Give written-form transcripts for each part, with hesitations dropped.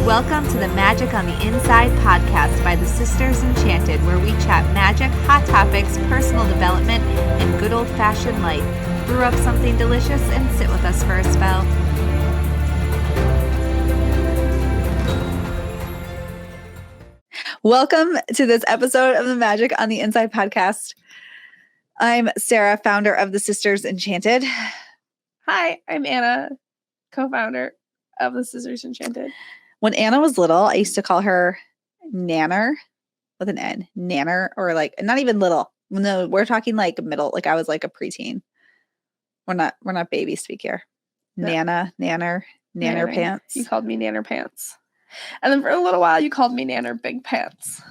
Welcome to the Magic on the Inside podcast by the Sisters Enchanted, where we chat magic, hot topics, personal development, and good old-fashioned life. Brew up something delicious and sit with us for a spell. Welcome to this episode of the Magic on the Inside podcast. I'm Sarah, founder of the Sisters Enchanted. Hi, I'm Anna, co-founder of the Sisters Enchanted. When Anna was little, I used to call her Nanner with an N. Nanner, or like not even little. No, we're talking like middle. Like I was like a preteen. We're not baby speak here. No. Nana, Nanner, Nanner pants. You called me Nanner Pants. And then for a little while, you called me Nanner Big Pants.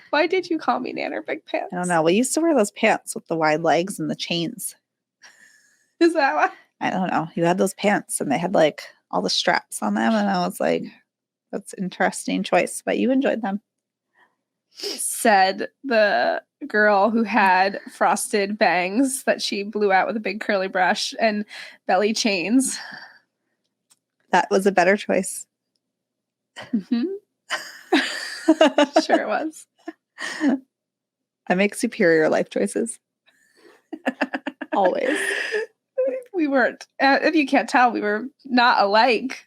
Why did you call me Nanner Big Pants? I don't know. We used to wear those pants with the wide legs and the chains. Is that why? I don't know. You had those pants and they had like all the straps on them. And I was like, that's an interesting choice, but you enjoyed them. Said the girl who had frosted bangs that she blew out with a big curly brush and belly chains. That was a better choice. Mm-hmm. Sure it was. I make superior life choices. Always. We weren't, if you can't tell, we were not alike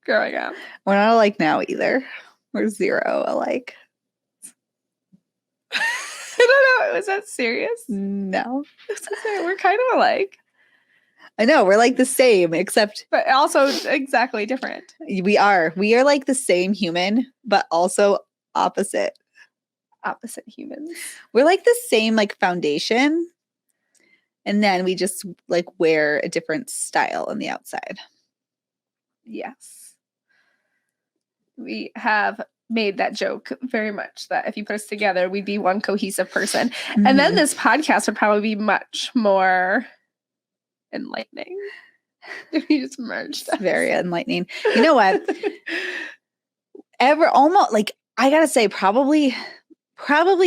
growing up. We're not alike now either. We're zero alike. I don't know. Was that serious? No. I was gonna say, we're kind of alike. I know. We're like the same, except. But also exactly different. We are. We are like the same human, but also opposite. Opposite humans. We're like the same like foundation. And then we just like wear a different style on the outside. Yes. We have made that joke very much that if you put us together, we'd be one cohesive person. Mm-hmm. And then this podcast would probably be much more enlightening if you just merged us. Very enlightening. You know what? Almost like I gotta say, probably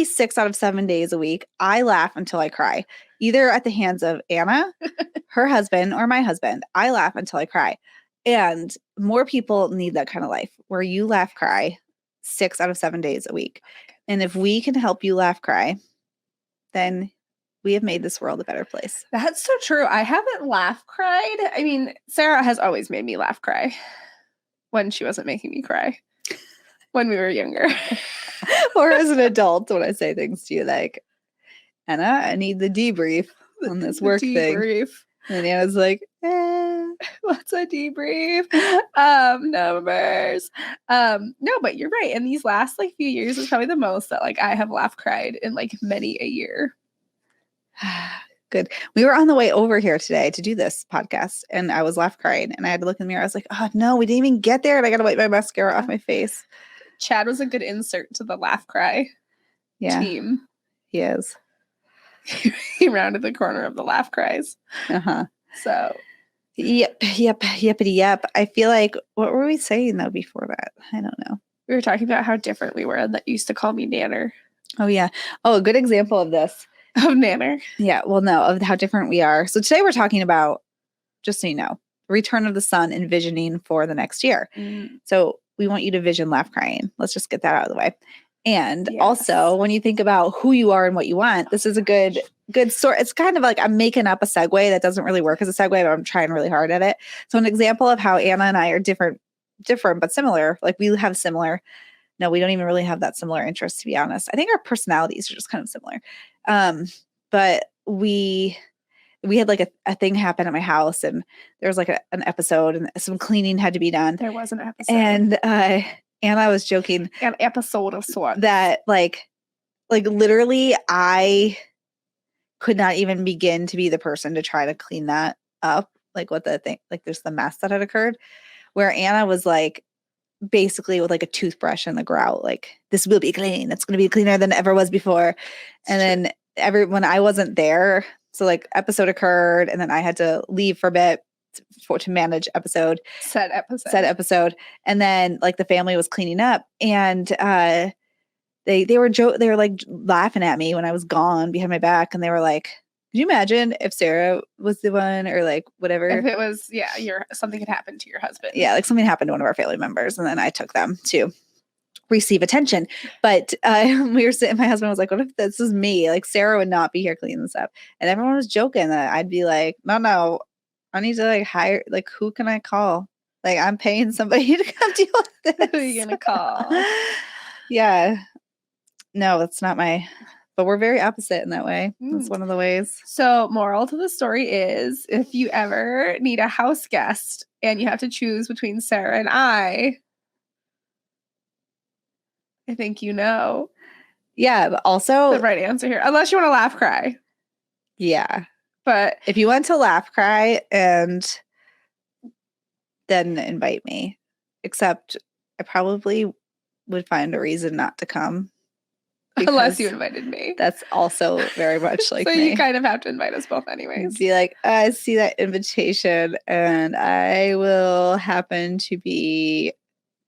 6 out of 7 days a week, I laugh until I cry, either at the hands of Anna, her husband, or my husband. I laugh until I cry. And more people need that kind of life where you laugh, cry 6 out of 7 days a week. And if we can help you laugh, cry, then we have made this world a better place. That's so true. I haven't laugh cried. I mean, Sarah has always made me laugh cry when she wasn't making me cry when we were younger. Or as an adult, when I say things to you like, Anna, I need the debrief on this work thing. And Anna's like, what's a debrief? Numbers. No, but you're right. And these last like few years is probably the most that like I have laugh cried in like many a year. Good. We were on the way over here today to do this podcast and I was laugh crying and I had to look in the mirror. I was like, oh no, we didn't even get there and I got to wipe my mascara off my face. Chad was a good insert to the laugh cry team. He is. He rounded the corner of the laugh cries. Uh-huh. So. Yep. I feel like, what were we saying though before that? I don't know. We were talking about how different we were and that you used to call me Nanner. Oh yeah. Oh, a good example of this. Of Nanner. Yeah. Well, no, of how different we are. So today we're talking about, just so you know, return of the sun and visioning for the next year. So we want you to vision laugh crying. Let's just get that out of the way. And also, when you think about who you are and what you want, this is a good sort. It's kind of like I'm making up a segue that doesn't really work as a segue, but I'm trying really hard at it. So an example of how Anna and I are different, but similar. Like we have similar. No, we don't even really have that similar interest, to be honest. I think our personalities are just kind of similar. But we had like a thing happen at my house and there was like an episode and some cleaning had to be done. There was an episode. And I was joking. An episode of sorts. That like literally I could not even begin to be the person to try to clean that up. Like what the thing, like there's the mess that had occurred where Anna was like, basically with like a toothbrush and the grout, like this will be clean. It's going to be cleaner than it ever was before. And then when I wasn't there, so like episode occurred and then I had to leave for a bit to manage said episode. And then like the family was cleaning up and they were like laughing at me when I was gone behind my back. And they were like, Could you imagine if Sarah was the one or like whatever? If it was, something had happened to your husband. Yeah, like something happened to one of our family members, and then I took them to receive attention. But we were sitting, my husband was like, what if this is me? Like Sarah would not be here cleaning this up. And everyone was joking that I'd be like, no, I need to like hire, like, who can I call? Like, I'm paying somebody to come deal with this. Who are you going to call? Yeah. No, that's not but we're very opposite in that way. That's one of the ways. So moral to the story is, if you ever need a house guest and you have to choose between Sarah and I think you know. Yeah, but also the right answer here. Unless you want to laugh cry. Yeah. But if you want to laugh cry and then invite me. Except I probably would find a reason not to come. Unless you invited me. That's also very much like so me. You kind of have to invite us both anyways. Be like, I see that invitation and I will happen to be,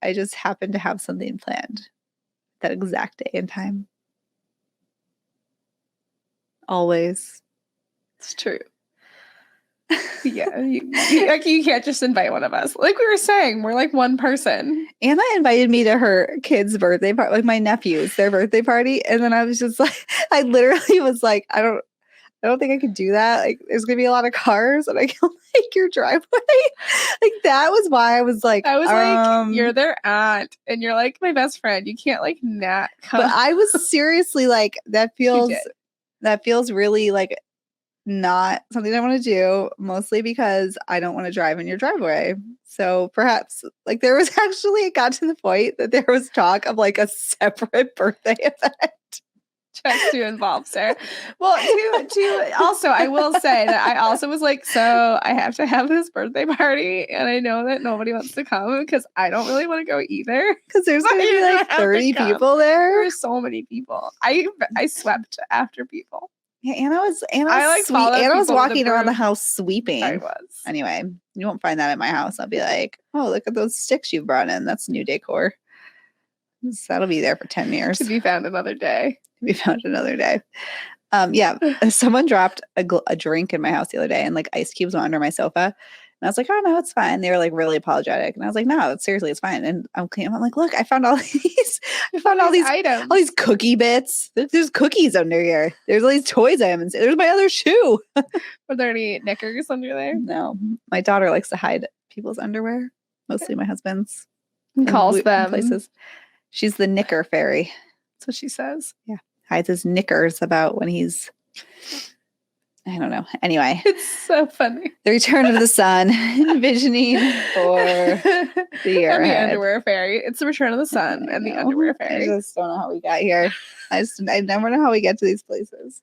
I just happen to have something planned that exact day and time. Always. It's true. Yeah, you can't just invite one of us. Like we were saying, we're like one person. Anna invited me to her kid's birthday party, like my nephew's, their birthday party, and then I was just like, I literally was like, I don't think I could do that. Like, there's gonna be a lot of cars, and I can't like your driveway. Like that was why I was like, you're their aunt, and you're like my best friend. You can't like not come. But I was seriously like, that feels really like not something I want to do, mostly because I don't want to drive in your driveway. So perhaps like there was actually, it got to the point that there was talk of like a separate birthday event. Just to involve Sarah. Well, to also, I will say that I also was like, so I have to have this birthday party, and I know that nobody wants to come because I don't really want to go either. Because there's going to be like 30 people there. There's so many people. I swept after people. Yeah, Anna was Anna was walking around the house sweeping. I was. Anyway, you won't find that at my house. I'll be like, oh, look at those sticks you've brought in. That's new decor. That'll be there for 10 years. To be found another day. Yeah, someone dropped a drink in my house the other day, and like ice cubes went under my sofa. And I was like, oh no, it's fine. They were like really apologetic. And I was like, no, seriously, it's fine. And I'm like, look, I found all these items. All these cookie bits. There's cookies under here. There's all these toys I haven't seen. There's my other shoe. Were there any knickers under there? No. My daughter likes to hide people's underwear. Mostly my husband's. And calls them places. She's the knicker fairy. That's what she says. Yeah. Hides his knickers about when he's, I don't know. Anyway. It's so funny. The return of the sun, envisioning for the year and the ahead. underwear fairy. It's the return of the sun and the underwear fairy. I just don't know how we got here. I never know how we get to these places.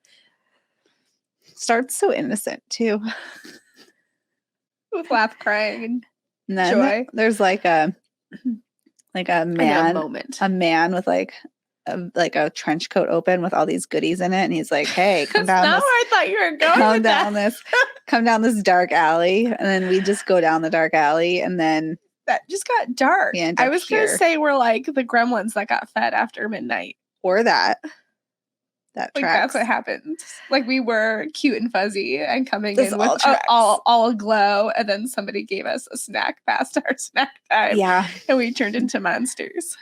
Starts so innocent too. With laugh, crying, and then joy. There's like a man moment. A man with like a trench coat open with all these goodies in it, and he's like, "Hey, come down this. Where I thought you were going. Come down this dark alley." And then we just go down the dark alley, and then that just got dark. I was going to say we're like the gremlins that got fed after midnight, or that. Like that's what happened. Like we were cute and fuzzy and coming in with all aglow, and then somebody gave us a snack past our snack time. Yeah, and we turned into monsters.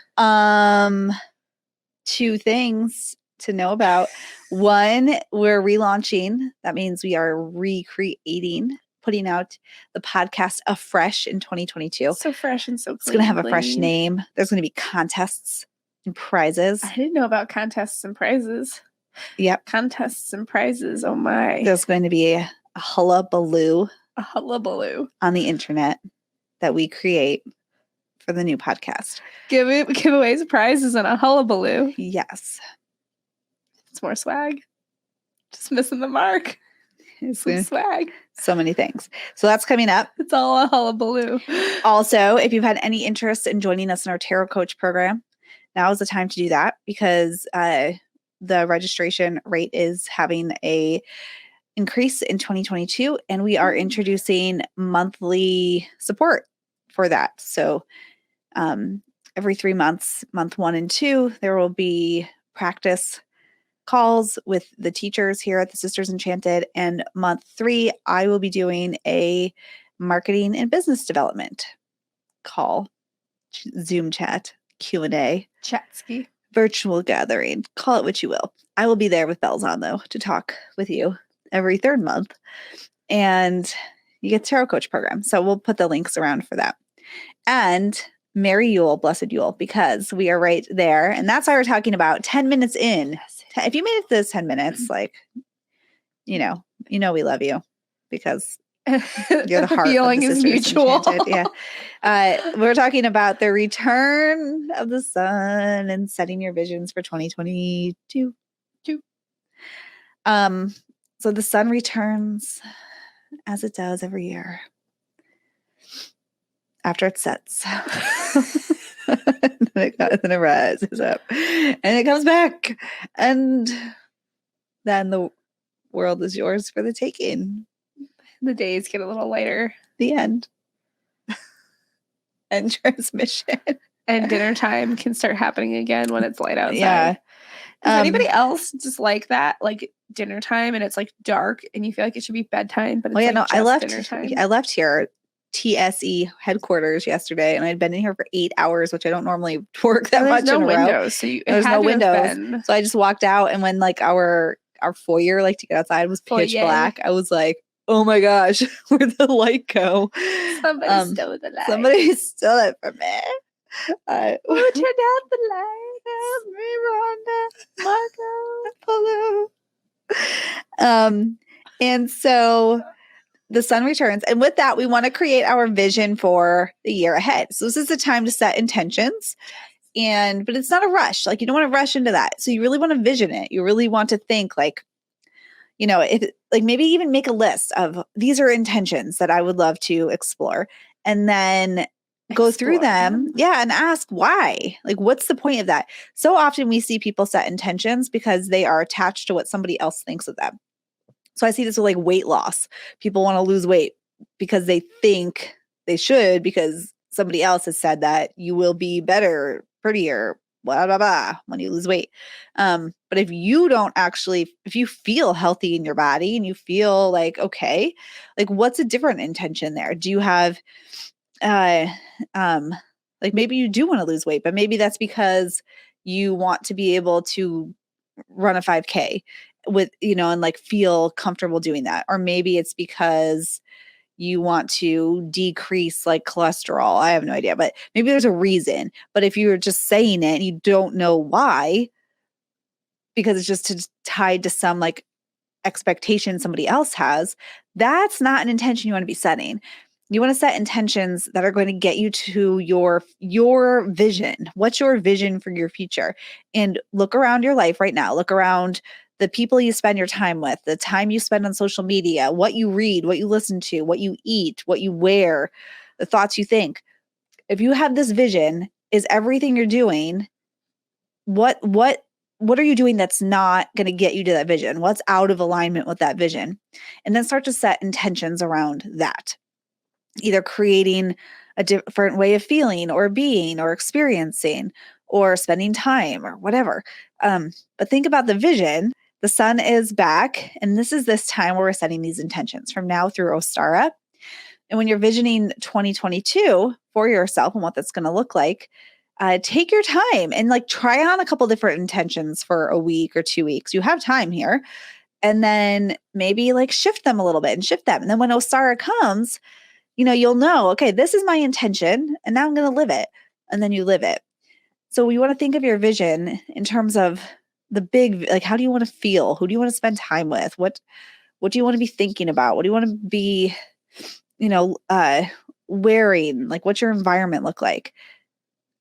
2 things to know about. One, we're relaunching. That means we are recreating, putting out the podcast afresh in 2022. So fresh and so clean. It's going to have a fresh name. There's going to be contests and prizes. I didn't know about contests and prizes. Yep. Contests and prizes. Oh my. There's going to be a hullabaloo. A hullabaloo. On the internet that we create for the new podcast. Giveaways, prizes, and a hullabaloo. Yes. It's more swag. Just missing the mark. It's some swag. So many things. So that's coming up. It's all a hullabaloo. Also, if you've had any interest in joining us in our tarot coach program, now is the time to do that, because the registration rate is having a increase in 2022, and we are introducing monthly support for that. So every 3 months, month 1 and 2, there will be practice calls with the teachers here at the Sisters Enchanted. And month 3, I will be doing a marketing and business development call, Zoom chat, Q&A, Chatsky. virtual gathering, call it what you will. I will be there with bells on, though, to talk with you every 3rd month. And you get Tarot Coach program. So we'll put the links around for that. And Merry Yule, Blessed Yule, because we are right there. And that's why we're talking about 10 minutes in. If you made it to this 10 minutes, like, you know we love you because you're the heart feeling of the is Sisters mutual. Enchanted. Yeah. We're talking about the return of the sun and setting your visions for 2022. So the sun returns as it does every year after it sets. then it rises up and it comes back. And then the world is yours for the taking. The days get a little lighter. The end. End transmission. And dinner time can start happening again when it's light outside. Yeah. Does anybody else just like that? Like dinner time and it's like dark and you feel like it should be bedtime, but it's I left dinner time. I left here TSE headquarters yesterday and I'd been in here for 8 hours, which I don't normally work that much in a row. There's no windows. So there's no windows. So I just walked out, and when like our foyer, like to get outside, was pitch black, I was like, oh my gosh, where'd the light go? Somebody stole the light. Somebody stole it from me. Who turned out the light? Marco, Polo. And so the sun returns. And with that, we want to create our vision for the year ahead. So this is the time to set intentions. But it's not a rush. Like, you don't want to rush into that. So you really want to vision it. You really want to think like, if like maybe even make a list of these are intentions that I would love to explore. And then go through them. Yeah. And ask why. Like, what's the point of that? So often we see people set intentions because they are attached to what somebody else thinks of them. So I see this with like weight loss. People want to lose weight because they think they should, because somebody else has said that you will be better, prettier, blah, blah, blah, when you lose weight. But if you feel healthy in your body and you feel like, okay, like what's a different intention there? Do you have, like maybe you do want to lose weight, but maybe that's because you want to be able to run a 5K with, and like feel comfortable doing that. Or maybe it's because you want to decrease like cholesterol. I have no idea, but maybe there's a reason. But if you're just saying it and you don't know why, because it's just tied to some like expectation somebody else has, that's not an intention you want to be setting. You want to set intentions that are going to get you to your vision. What's your vision for your future? And look around your life right now. Look around the people you spend your time with, the time you spend on social media, what you read, what you listen to, what you eat, what you wear, the thoughts you think. If you have this vision, is everything you're doing, what are you doing that's not going to get you to that vision? What's out of alignment with that vision? And then start to set intentions around that. Either creating a different way of feeling or being or experiencing or spending time or whatever. But think about the vision. The sun is back, and this is this time where we're setting these intentions from now through Ostara. And when you're visioning 2022 for yourself and what that's going to look like, take your time and like try on a couple different intentions for a week or 2 weeks. You have time here. And then maybe like shift them a little bit and shift them. And then when Ostara comes, you'll know, okay, this is my intention and now I'm going to live it. And then you live it. So you want to think of your vision in terms of the big, like, how do you want to feel? Who do you want to spend time with? What do you want to be thinking about? What do you want to be, wearing? Like, what's your environment look like?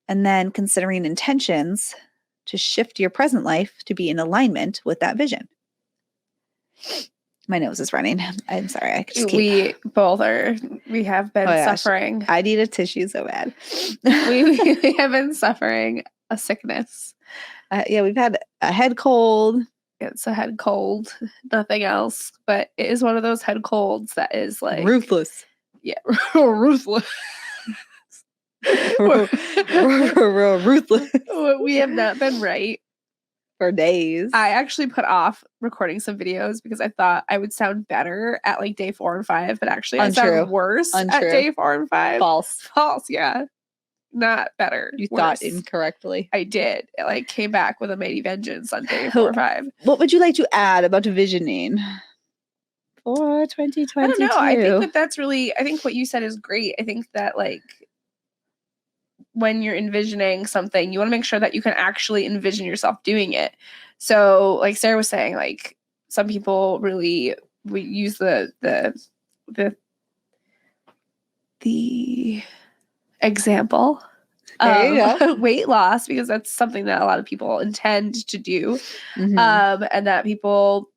And then considering intentions to shift your present life to be in alignment with that vision. My nose is running. I'm sorry. I just we have been suffering. I need a tissue so bad. we have been suffering a sickness. We've had a head cold. It's a head cold, nothing else. But it is one of those head colds that is like ruthless. Yeah, ruthless. Ruthless. We have not been right for days. I actually put off recording some videos because I thought I would sound better at like day 4 and 5, but actually I sound worse at day 4 and 5. False. Yeah. Not better. You worse. Thought incorrectly. I did. It like came back with a mighty vengeance on day 4 or 5. What would you like to add about visioning for 2022? I don't know. I think that's really, I think what you said is great. I think that like when you're envisioning something, you want to make sure that you can actually envision yourself doing it. So like Sarah was saying, like some people really we use the example of weight loss because that's something that a lot of people intend to do. And that people,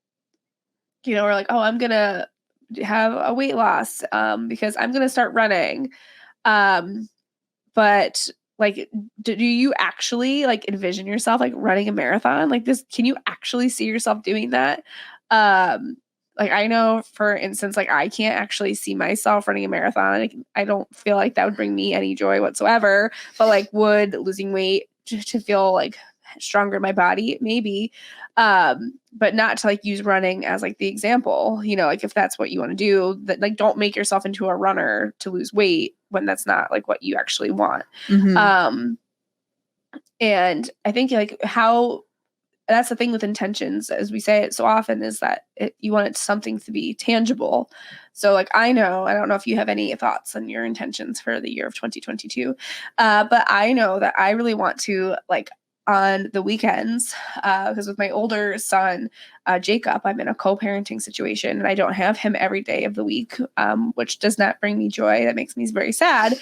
you know, are like, oh, I'm going to have a weight loss because I'm going to start running. But like, do you actually like envision yourself like running a marathon like this? Can you actually see yourself doing that? Like I know, for instance, like I can't actually see myself running a marathon. Like, I don't feel like that would bring me any joy whatsoever. But like, would losing weight to feel like stronger in my body? Maybe. But not to like use running as like the example, you know, like if that's what you want to do, that like don't make yourself into a runner to lose weight when that's not like what you actually want. And I think like how that's the thing with intentions, as we say it so often, is that you want it something to be tangible. So like I don't know if you have any thoughts on your intentions for the year of 2022, but I know that I really want to like on the weekends, because with my older son, Jacob, I'm in a co-parenting situation and I don't have him every day of the week, which does not bring me joy. That makes me very sad.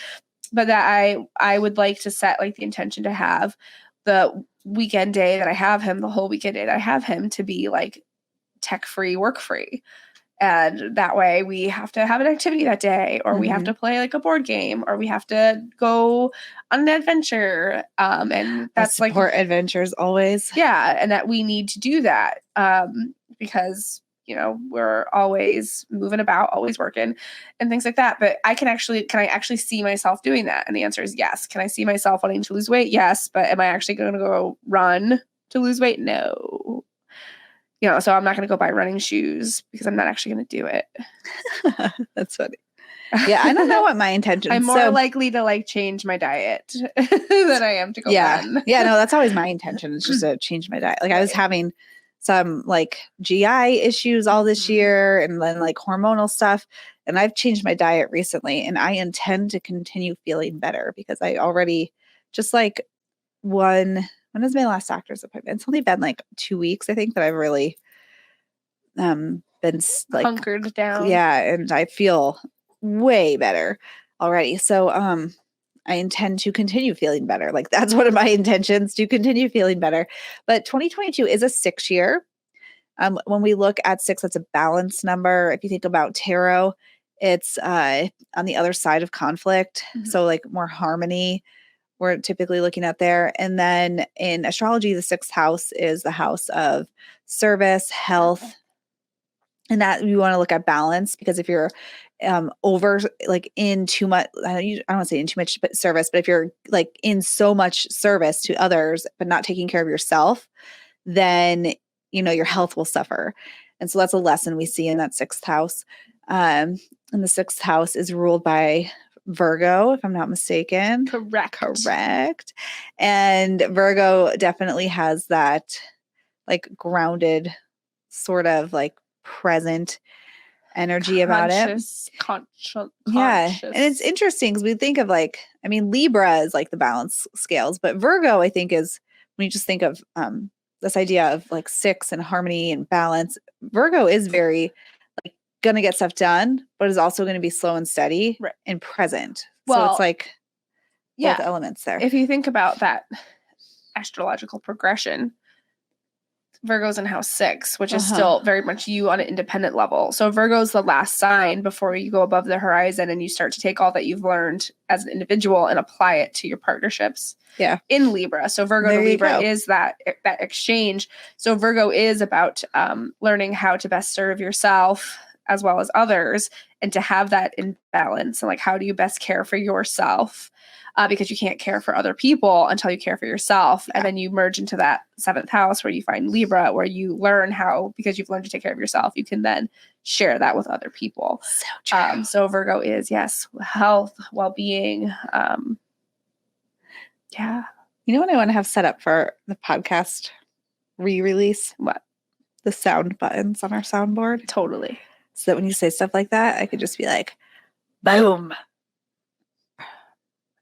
But that I would like to set like the intention to have the weekend day that I have him, the whole weekend day that I have him, to be like tech-free, work-free. And that way we have to have an activity that day, or we have to play like a board game, or we have to go on an adventure. And that's like support adventures always. Yeah. And that we need to do that because, you know, we're always moving about, always working and things like that. But can I actually see myself doing that? And the answer is yes. Can I see myself wanting to lose weight? Yes. But am I actually going to go run to lose weight? No. You know, so I'm not going to go buy running shoes because I'm not actually going to do it. That's funny. Yeah, I don't know what my intention is. I'm more likely to like change my diet than I am to go run. Yeah, no, that's always my intention. It's just to change my diet. Like I was having some like GI issues all this year and then like hormonal stuff. And I've changed my diet recently and I intend to continue feeling better because I already just like when is my last doctor's appointment? It's only been like 2 weeks, I think, that I've really been like hunkered down. Yeah, and I feel way better already. So I intend to continue feeling better. Like that's one of my intentions, to continue feeling better. But 2022 is a 6 year. When we look at 6, that's a balance number. If you think about tarot, it's on the other side of conflict. So like more harmony we're typically looking at there. And then in astrology, the 6th house is the house of service, health, and that you want to look at balance, because if you're over like in too much, I don't want to say in too much but service, but if you're like in so much service to others but not taking care of yourself, then you know your health will suffer. And so that's a lesson we see in that 6th house. And the 6th house is ruled by Virgo, if I'm not mistaken. Correct. And Virgo definitely has that like grounded sort of like present energy about it. Conscious. Yeah. And it's interesting because we think of like, I mean, Libra is like the balance scales, but Virgo, I think, is when you just think of this idea of like 6 and harmony and balance, Virgo is very like going to get stuff done, but is also going to be slow and steady and present. Well, so it's like both elements there. If you think about that astrological progression, Virgo's in house 6, which is still very much you on an independent level. So Virgo's the last sign before you go above the horizon and you start to take all that you've learned as an individual and apply it to your partnerships. Yeah. In Libra. So Virgo to Libra is that exchange. So Virgo is about learning how to best serve yourself as well as others and to have that in balance. And like, how do you best care for yourself? because you can't care for other people until you care for yourself. Yeah. And then you merge into that 7th house where you find Libra, where you learn how, because you've learned to take care of yourself, you can then share that with other people. So true. So Virgo is, yes, health, well-being. Yeah. You know what I want to have set up for the podcast re-release? What? The sound buttons on our soundboard. Totally. So that when you say stuff like that, I could just be like, boom.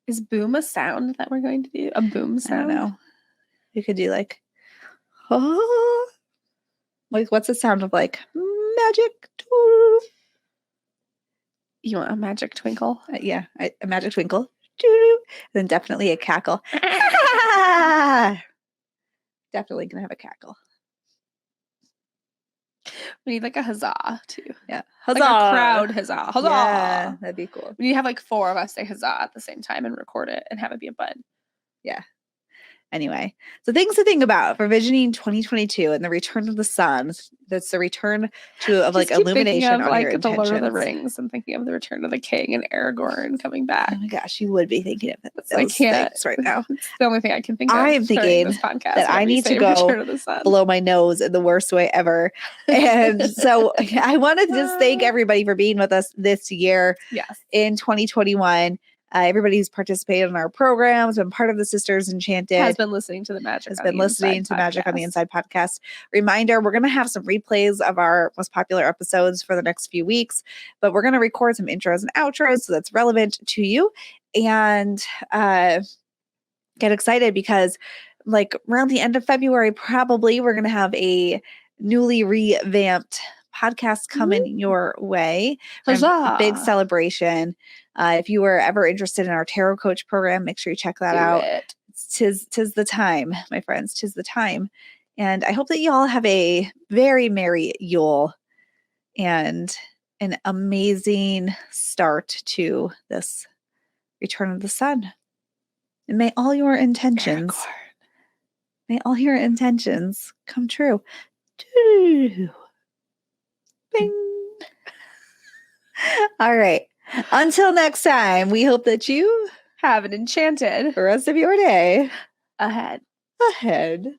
Is boom a sound that we're going to do? A boom I sound? don't know. You could do like, oh. Like, what's the sound of like magic? You want a magic twinkle? Yeah, a magic twinkle. Then definitely a cackle. Definitely gonna have a cackle. We need like a huzzah too. Yeah, huzzah! Like a crowd huzzah. Huzzah! Yeah, that'd be cool. We need to have like 4 of us say huzzah at the same time and record it and have it be a button. Yeah. Anyway, so things to think about for visioning 2022 and the return of the sun. That's the return of like Just keep thinking illumination of on like your the intentions. Lord of the Rings and thinking of the Return of the King and Aragorn coming back. Oh my gosh, you would be thinking of those I can't things right now. It's the only thing I can think of. I am during thinking this podcast that I when we need to say go Return of the Sun. blow my nose in the worst way ever. And so I want to just thank everybody for being with us this year Yes. in 2021. Everybody who's participated in our programs, been part of the Sisters Enchanted, Has been listening to the Magic. has on been the listening Inside to Magic on the podcast. Inside podcast. Reminder, we're going to have some replays of our most popular episodes for the next few weeks, but we're going to record some intros and outros so that's relevant to you. And get excited because like around the end of February, probably we're going to have a newly revamped podcast coming your way. We're gonna have a big Huzzah! celebration. If you were ever interested in our tarot coach program, make sure you check that Do out. it. Tis the time, my friends. Tis the time. And I hope that you all have a very merry Yule and an amazing start to this return of the sun. And may all your intentions, come true. Bing. All right. Until next time, we hope that you Have an enchanted the rest of your day ahead. ahead.